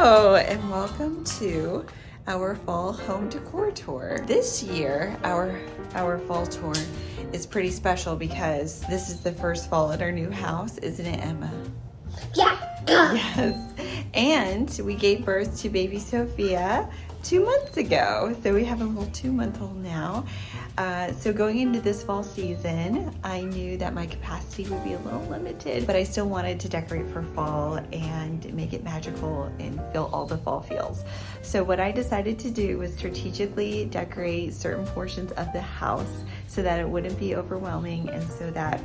Hello and welcome to our fall home decor tour. This year, our fall tour is pretty special because this is the first fall at our new house, isn't it, Emma? Yeah. Yes. And we gave birth to baby Sophia 2 months ago. So we have a little 2-month-old now. So going into this fall season, I knew that my capacity would be a little limited, but I still wanted to decorate for fall and make it magical and feel all the fall feels. So what I decided to do was strategically decorate certain portions of the house so that it wouldn't be overwhelming and so that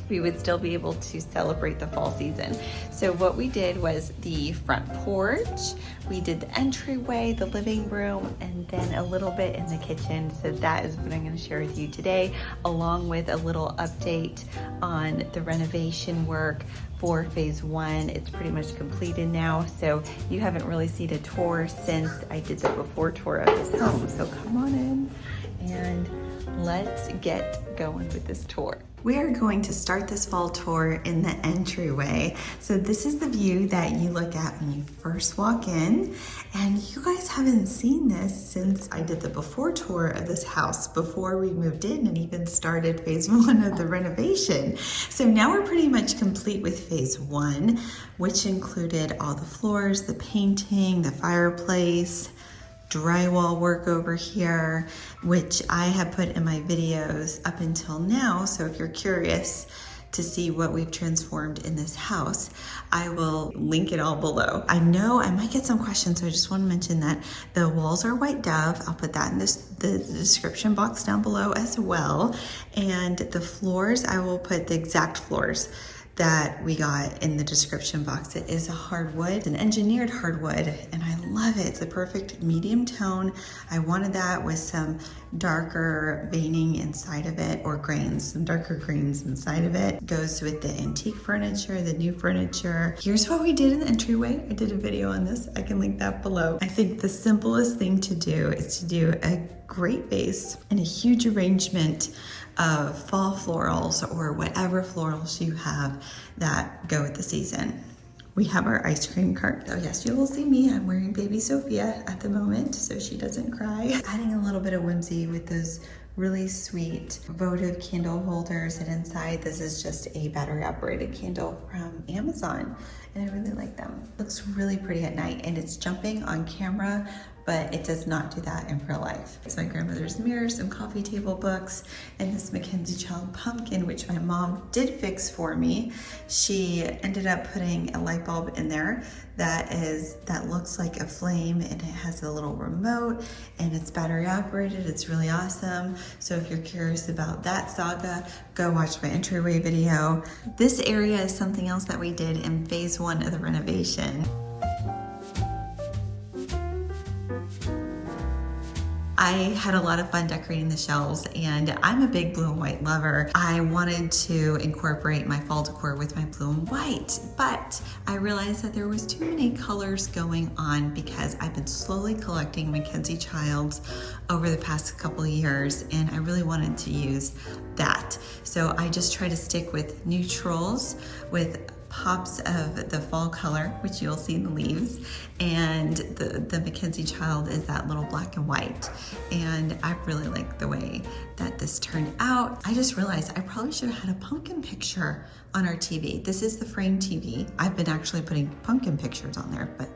we would still be able to celebrate the fall season. So what we did was the front porch, we did the entryway, the living room, and then a little bit in the kitchen. So that is what I'm gonna share with you today, along with a little update on the renovation work for phase 1. It's pretty much completed now. So you haven't really seen a tour since I did the before tour of this home. So come on in and let's get going with this tour. We are going to start this fall tour in the entryway. So this is the view that you look at when you first walk in. And you guys haven't seen this since I did the before tour of this house, before we moved in and even started phase 1 of the renovation. So now we're pretty much complete with phase 1, which included all the floors, the painting, the fireplace, drywall work over here, which I have put in my videos up until now. So if you're curious to see what we've transformed in this house, I will link it all below. I know I might get some questions, so I just want to mention that the walls are white dove. I'll put that in the description box down below as well. And the floors, I will put the exact floors that we got in the description box. It is a hardwood, an engineered hardwood, and I love it. It's a perfect medium tone. I wanted that with some darker veining inside of it, or grains, some darker greens inside of it. Goes with the antique furniture, the new furniture. Here's what we did in the entryway. I did a video on this. I can link that below. I think the simplest thing to do is to do a great base and a huge arrangement of fall florals or whatever florals you have that go with the season. We have our ice cream cart. Oh yes, you will see me. I'm wearing baby Sophia at the moment so she doesn't cry. Adding a little bit of whimsy with those really sweet votive candle holders, and inside this is just a battery operated candle from Amazon, and I really like them. Looks really pretty at night, and it's jumping on camera, but it does not do that in real life. It's my grandmother's mirror, some coffee table books, and this Mackenzie Child pumpkin, which my mom did fix for me. She ended up putting a light bulb in there that looks like a flame, and it has a little remote, and it's battery operated. It's really awesome. So if you're curious about that saga, go watch my entryway video. This area is something else that we did in phase 1 of the renovation. I had a lot of fun decorating the shelves, and I'm a big blue and white lover. I wanted to incorporate my fall decor with my blue and white, but I realized that there was too many colors going on because I've been slowly collecting Mackenzie Childs over the past couple of years, and I really wanted to use that. So I just try to stick with neutrals, with pops of the fall color, which you'll see in the leaves, and the Mackenzie Child is that little black and white. And I really like the way that this turned out. I just realized I probably should have had a pumpkin picture on our TV. This is the frame TV. I've been actually putting pumpkin pictures on there, but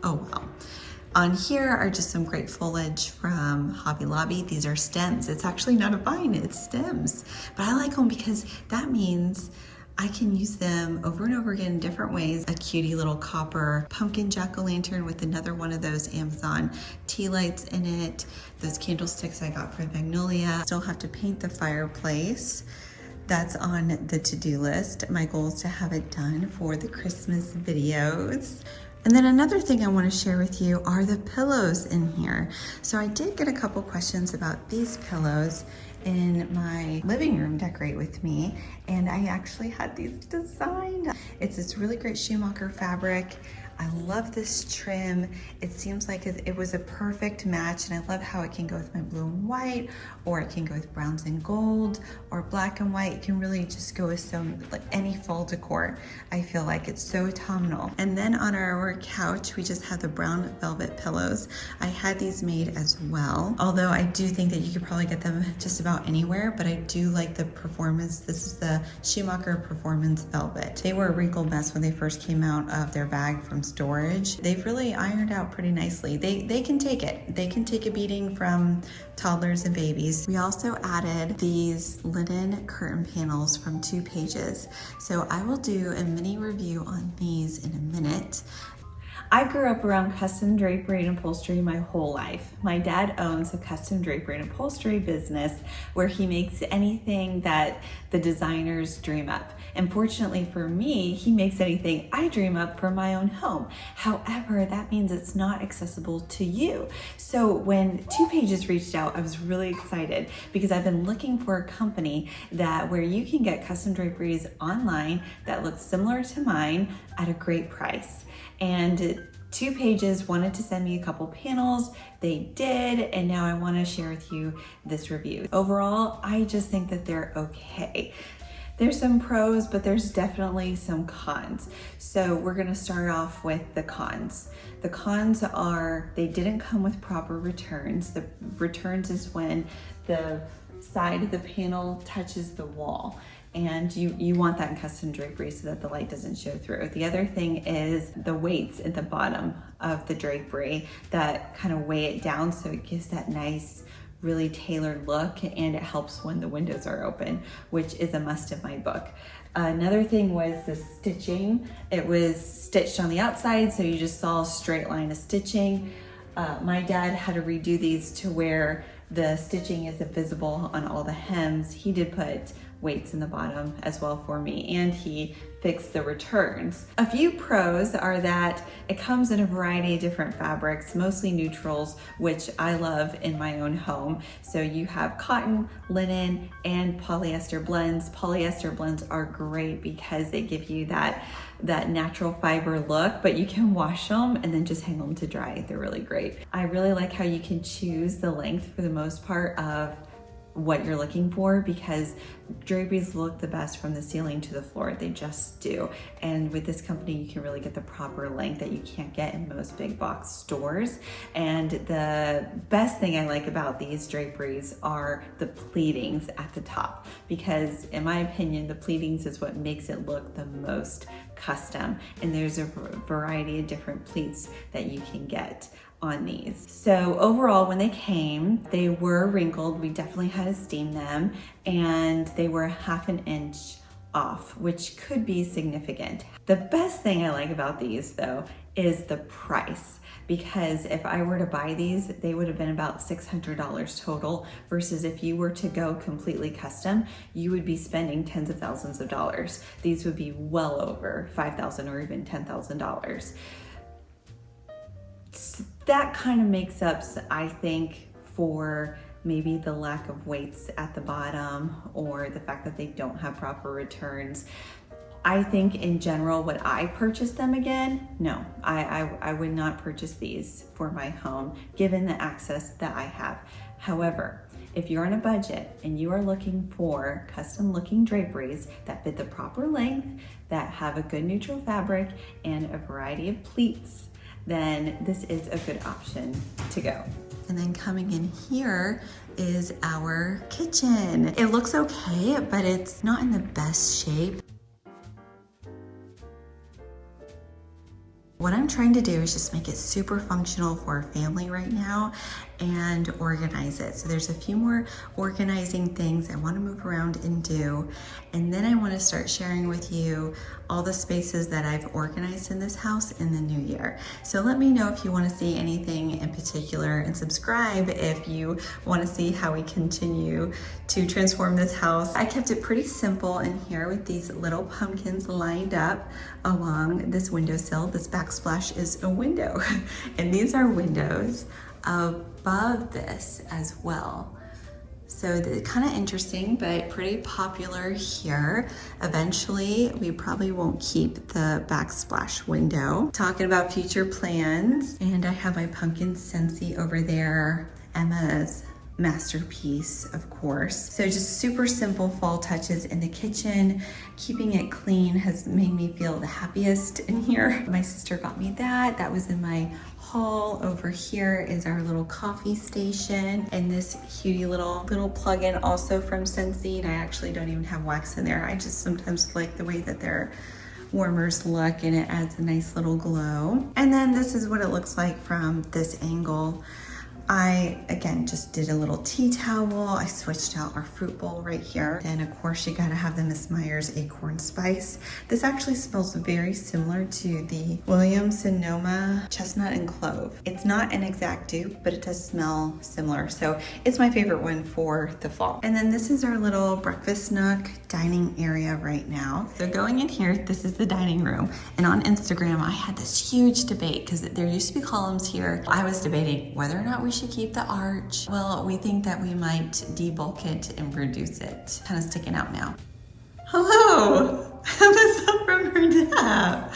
oh well. On here are just some great foliage from Hobby Lobby. These are stems. It's actually not a vine, it's stems. But I like them because that means I can use them over and over again in different ways. A cutie little copper pumpkin jack-o'-lantern with another one of those Amazon tea lights in it. Those candlesticks I got from Magnolia. Still have to paint the fireplace. That's on the to-do list. My goal is to have it done for the Christmas videos. And then another thing I want to share with you are the pillows in here. So I did get a couple questions about these pillows in my living room Decorate With Me, and I actually had these designed. It's this really great Schumacher fabric. I love this trim. It seems like it was a perfect match, and I love how it can go with my blue and white, or it can go with browns and gold, or black and white. It can really just go with like any fall decor. I feel like it's so autumnal. And then on our couch, we just have the brown velvet pillows. I had these made as well, although I do think that you could probably get them just about anywhere, but I do like the performance. This is the Schumacher Performance Velvet. They were a wrinkle mess when they first came out of their bag from storage. They've really ironed out pretty nicely. They can take it. They can take a beating from toddlers and babies. We also added these linen curtain panels from 2 Pages. So I will do a mini review on these in a minute. I grew up around custom drapery and upholstery my whole life. My dad owns a custom drapery and upholstery business where he makes anything that the designers dream up. And fortunately for me, he makes anything I dream up for my own home. However, that means it's not accessible to you. So when 2 Pages reached out, I was really excited because I've been looking for a company where you can get custom draperies online that look similar to mine at a great price. And 2 Pages wanted to send me a couple panels. They did, and now I want to share with you this review. Overall, I just think that they're okay. There's some pros, but there's definitely some cons. So we're gonna start off with the cons. The cons are they didn't come with proper returns. The returns is when the side of the panel touches the wall. And you want that in custom drapery so that the light doesn't show through. The other thing is the weights at the bottom of the drapery that kind of weigh it down so it gives that nice, really tailored look, and it helps when the windows are open, which is a must in my book. Another thing was the stitching. It was stitched on the outside, so you just saw a straight line of stitching. My dad had to redo these to where the stitching isn't visible on all the hems. He did put weights in the bottom as well for me, and he fixed the returns. A few pros are that it comes in a variety of different fabrics, mostly neutrals, which I love in my own home. So you have cotton, linen, and polyester blends. Polyester blends are great because they give you that natural fiber look, but you can wash them and then just hang them to dry. They're really great. I really like how you can choose the length for the most part of what you're looking for, because draperies look the best from the ceiling to the floor. They just do. And with this company, you can really get the proper length that you can't get in most big box stores. And the best thing I like about these draperies are the pleatings at the top, because in my opinion, the pleatings is what makes it look the most custom. And there's a variety of different pleats that you can get on these. So overall, when they came, they were wrinkled. We definitely had to steam them, and they were 1/2 inch off, which could be significant. The best thing I like about these though is the price, because if I were to buy these, they would have been about $600 total, versus if you were to go completely custom, you would be spending tens of thousands of dollars. These would be well over $5,000 or even $10,000. That kind of makes up, I think, for maybe the lack of weights at the bottom or the fact that they don't have proper returns. I think in general, would I purchase them again? No, I would not purchase these for my home, given the access that I have. However, if you're on a budget and you are looking for custom looking draperies that fit the proper length, that have a good neutral fabric and a variety of pleats, then this is a good option to go. And then coming in here is our kitchen. It looks okay, but it's not in the best shape. What I'm trying to do is just make it super functional for our family right now and organize it. So there's a few more organizing things I want to move around and do. And then I want to start sharing with you all the spaces that I've organized in this house in the new year. So let me know if you want to see anything in particular, and subscribe if you want to see how we continue to transform this house. I kept it pretty simple in here with these little pumpkins lined up along this windowsill. This backsplash is a window and these are windows above this as well. So kind of interesting, but pretty popular here. Eventually, we probably won't keep the backsplash window. Talking about future plans, and I have my pumpkin Scentsy over there, Emma's masterpiece, of course. So just super simple fall touches in the kitchen. Keeping it clean has made me feel the happiest in here. My sister got me that. That was in my haul. Over here is our little coffee station, and this cutie little plug-in also from Scentsy. And I actually don't even have wax in there. I just sometimes like the way that their warmers look, and it adds a nice little glow. And then this is what it looks like from this angle. I, again, just did a little tea towel. I switched out our fruit bowl right here. Then of course you gotta have the Miss Myers Acorn Spice. This actually smells very similar to the Williams Sonoma Chestnut and Clove. It's not an exact dupe, but it does smell similar. So it's my favorite one for the fall. And then this is our little breakfast nook dining area right now. So going in here, this is the dining room. And on Instagram, I had this huge debate because there used to be columns here. I was debating whether or not we should keep the arch. Well, we think that we might debulk it and reduce it. Kind of sticking out now. Hello, Emma's up from her nap.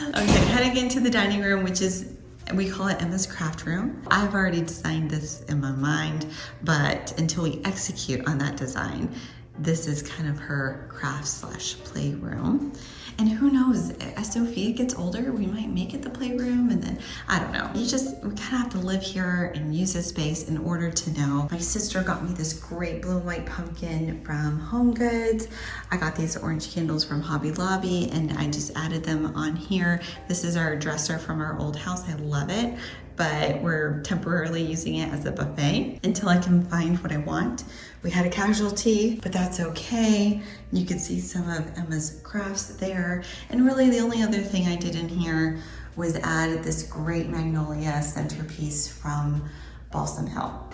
Okay, heading into the dining room, which is, we call it Emma's craft room. I've already designed this in my mind, but until we execute on that design, this is kind of her craft slash playroom. And who knows, as Sophia gets older, we might make it the playroom, and then, I don't know. We kind of have to live here and use this space in order to know. My sister got me this great blue and white pumpkin from Home Goods. I got these orange candles from Hobby Lobby, and I just added them on here. This is our dresser from our old house. I love it, but we're temporarily using it as a buffet until I can find what I want. We had a casualty, but that's okay. You can see some of Emma's crafts there. And really the only other thing I did in here was add this great magnolia centerpiece from Balsam Hill.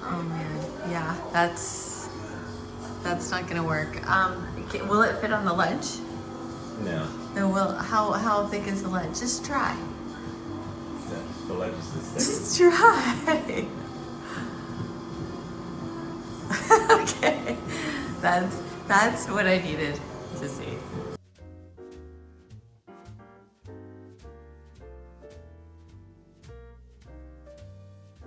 Oh man, yeah, that's not gonna work. Will it fit on the ledge? No. No, how thick is the ledge? Just try. The ledge is this thick. Just try. Okay, that's what I needed to see.